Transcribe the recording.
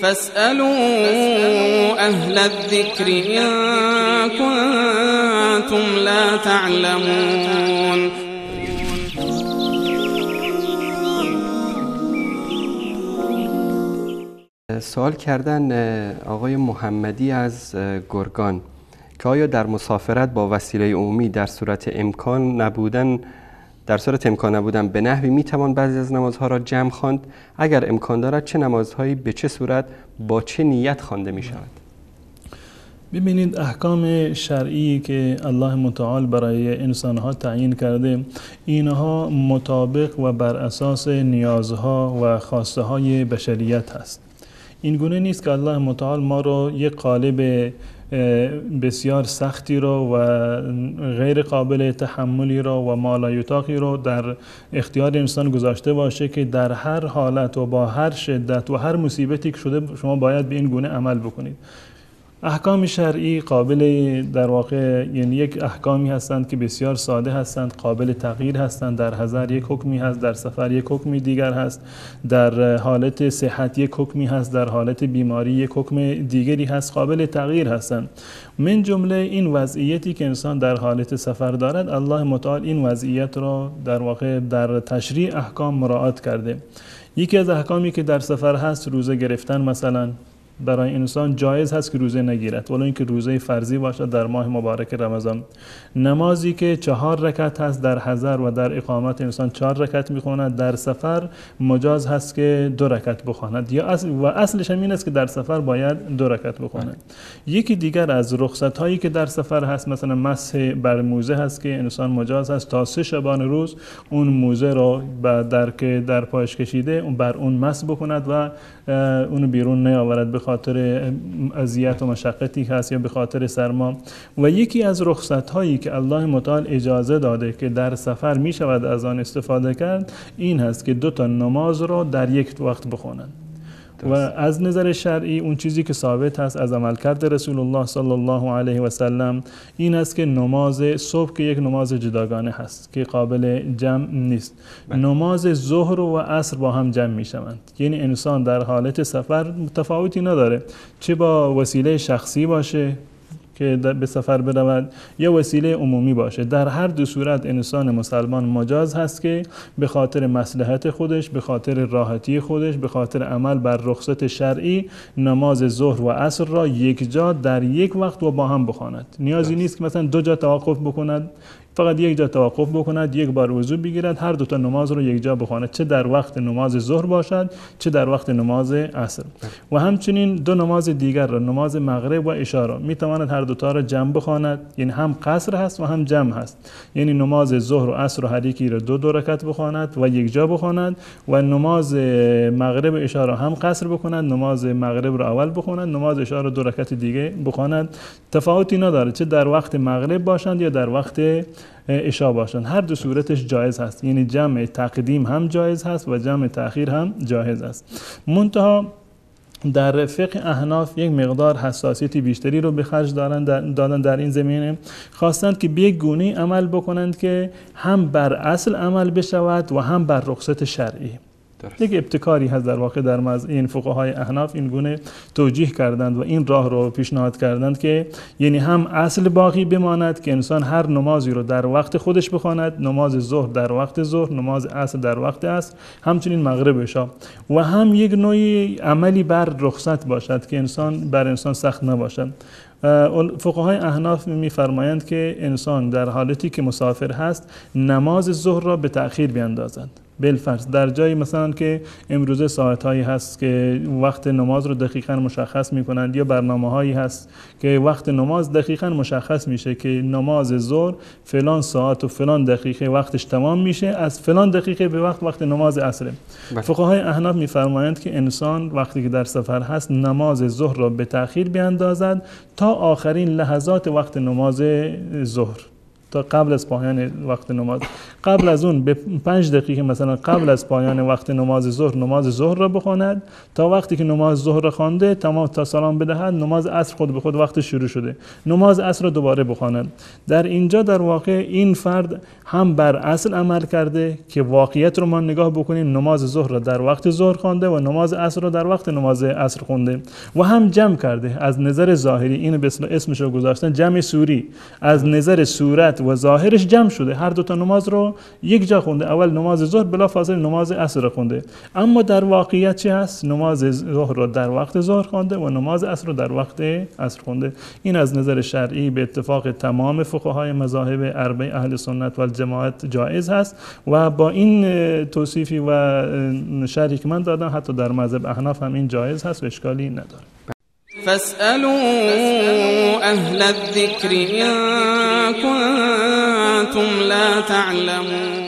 فاسألوا أهل الذكر إن كنتم لا تعلمون. سوال کردن آقای محمدی از گرگان که آیا در مسافرت با وسیله عمومی در صورت امکان نبودن به نحوی میتوان بعضی از نمازها را جمع خواند؟ اگر امکان دارد چه نمازهایی به چه صورت با چه نیت خوانده می شود؟ ببینید، احکام شرعی که الله متعال برای انسانها تعیین کرده، اینها مطابق و بر اساس نیازها و خواسته های بشریت هست. این گونه نیست که الله متعال ما رو یک قالب بسیار سختی رو و غیر قابل تحملی رو و مالایطاقی رو در اختیار انسان گذاشته باشه که در هر حالت و با هر شدت و هر مصیبتی که شده شما باید به این گونه عمل بکنید. احکام شرعی قابل در واقع یعنی یک احکامی هستند که بسیار ساده هستند، قابل تغییر هستند. در حضر یک حکمی هست، در سفر یک حکمی دیگر هست، در حالت صحت یک حکمی هست، در حالت بیماری یک حکم دیگری هست، قابل تغییر هستند. من جمله این وضعیتی که انسان در حالت سفر دارد، الله متعال این وضعیت را در واقع در تشریع احکام مراعات کرده. یکی از احکامی که در سفر هست، روزه گرفتن مثلا برای انسان جایز هست که روزه نگیرد، ولو اینکه روزه فرضی باشد در ماه مبارک رمضان. نمازی که 4 رکعت هست در حضر و در اقامت انسان 4 رکعت میخواند، در سفر مجاز هست که 2 رکعت بخواند، یا اصلش هم این است که در سفر باید 2 رکعت بخواند. یکی دیگر از رخصت هایی که در سفر هست، مثلا مسح بر موزه هست که انسان مجاز هست تا 3 شبان روز اون موزه رو در پایش کشیده بر اون مسح بکند و اونو بیرون نیاورد به خاطر اذیت و مشقتی هست یا به خاطر سرما. و یکی از رخصت هایی که الله متعال اجازه داده که در سفر می شود از آن استفاده کرد، این هست که 2 تا نماز را در یک وقت بخوانند. و از نظر شرعی اون چیزی که ثابت هست از عملکرد رسول الله صلی الله علیه و سلم این است که نماز صبح که یک نماز جداگانه هست که قابل جمع نیست، نماز ظهر و عصر با هم جمع می شوند. یعنی انسان در حالت سفر تفاوتی نداره، چه با وسیله شخصی باشه که به سفر برود یا وسیله عمومی باشه، در هر دو صورت انسان مسلمان مجاز هست که به خاطر مصلحت خودش، به خاطر راحتی خودش، به خاطر عمل بر رخصت شرعی نماز ظهر و عصر را یک جا در یک وقت و با هم بخواند. نیازی نیست که مثلا 2 جا توقف بکند، فقط یک جا توقف بکند، یک بار وضو بگیرد، هر 2 تا نماز رو یک جا بخواند، چه در وقت نماز ظهر باشد چه در وقت نماز عصر. و همچنین 2 نماز دیگر را، نماز مغرب و عشا را میتواند هر 2 تا را جمع بخواند، یعنی هم قصر هست و هم جمع هست. یعنی نماز ظهر و عصر و هر یکی را 2 رکعت بخواند و یک جا بخواند و نماز مغرب و عشا را هم قصر بکند، نماز مغرب را اول بخواند، نماز عشا را 2 رکعت دیگه بخواند. تفاوتی نداره چه در وقت مغرب باشند یا در وقت عشا باشند، هر 2 صورتش جایز هست. یعنی جمع تقدیم هم جایز هست و جمع تأخیر هم جایز است. منتها در فقه احناف یک مقدار حساسیتی بیشتری رو به خرج دادن در این زمینه، خواستند که به یک گونه عمل بکنند که هم بر اصل عمل بشود و هم بر رخصت شرعی. یک ابتکاری هست در واقع در این فقهای احناف این گونه توجیه کردند و این راه رو پیشنهاد کردند که یعنی هم اصل باقی بماند که انسان هر نمازی رو در وقت خودش بخواند، نماز ظهر در وقت ظهر، نماز عصر در وقت عصر، همچنین مغرب عشا، و هم یک نوعی عملی بر رخصت باشد که بر انسان سخت نباشد. فقهای احناف می‌فرمایند که انسان در حالتی که مسافر هست نماز ظهر را به تأخیر بیندازد. بالفرض در جایی مثلا که امروزه ساعت‌هایی هست که وقت نماز رو دقیقاً مشخص می‌کنند، یا برنامه‌هایی هست که وقت نماز دقیقاً مشخص میشه که نماز ظهر فلان ساعت و فلان دقیقه وقتش تمام میشه، از فلان دقیقه به وقت نماز عصر. فقهای احناف می‌فرمایند که انسان وقتی که در سفر هست نماز ظهر را به تأخیر بیندازد تا آخرین لحظات وقت نماز ظهر، تا قبل از پایان وقت نماز. قبل از اون به 5 دقیقه مثلا قبل از پایان وقت نماز ظهر را بخواند تا وقتی که نماز ظهر را خوانده تمام تا سلام بدهد نماز عصر خود به خود وقت شروع شده، نماز عصر را دوباره بخواند. در اینجا در واقع این فرد هم بر اصل عمل کرده که واقعیت رو ما نگاه بکنیم، نماز ظهر را در وقت ظهر خوانده و نماز عصر را در وقت نماز عصر خونده، و هم جمع کرده. از نظر ظاهری این به اصطلاح اسمش رو گذاشتن جمع سوری، از نظر صورت و ظاهرش جمع شده، هر دو تا نماز رو یک جا خونده، اول نماز ظهر بلافاصله نماز عصر رو خونده. اما در واقعیت چه هست؟ نماز ظهر رو در وقت ظهر خوانده و نماز عصر رو در وقت عصر خونده. این از نظر شرعی به اتفاق تمام فقهای مذاهب اربعه اهل سنت و الجماعت جایز هست و با این توصیفی و شرحی که من دادم حتی در مذهب احناف هم این جایز هست و اشکالی نداره. فاسألوا أهل الذكر إن كنتم لا تعلمون.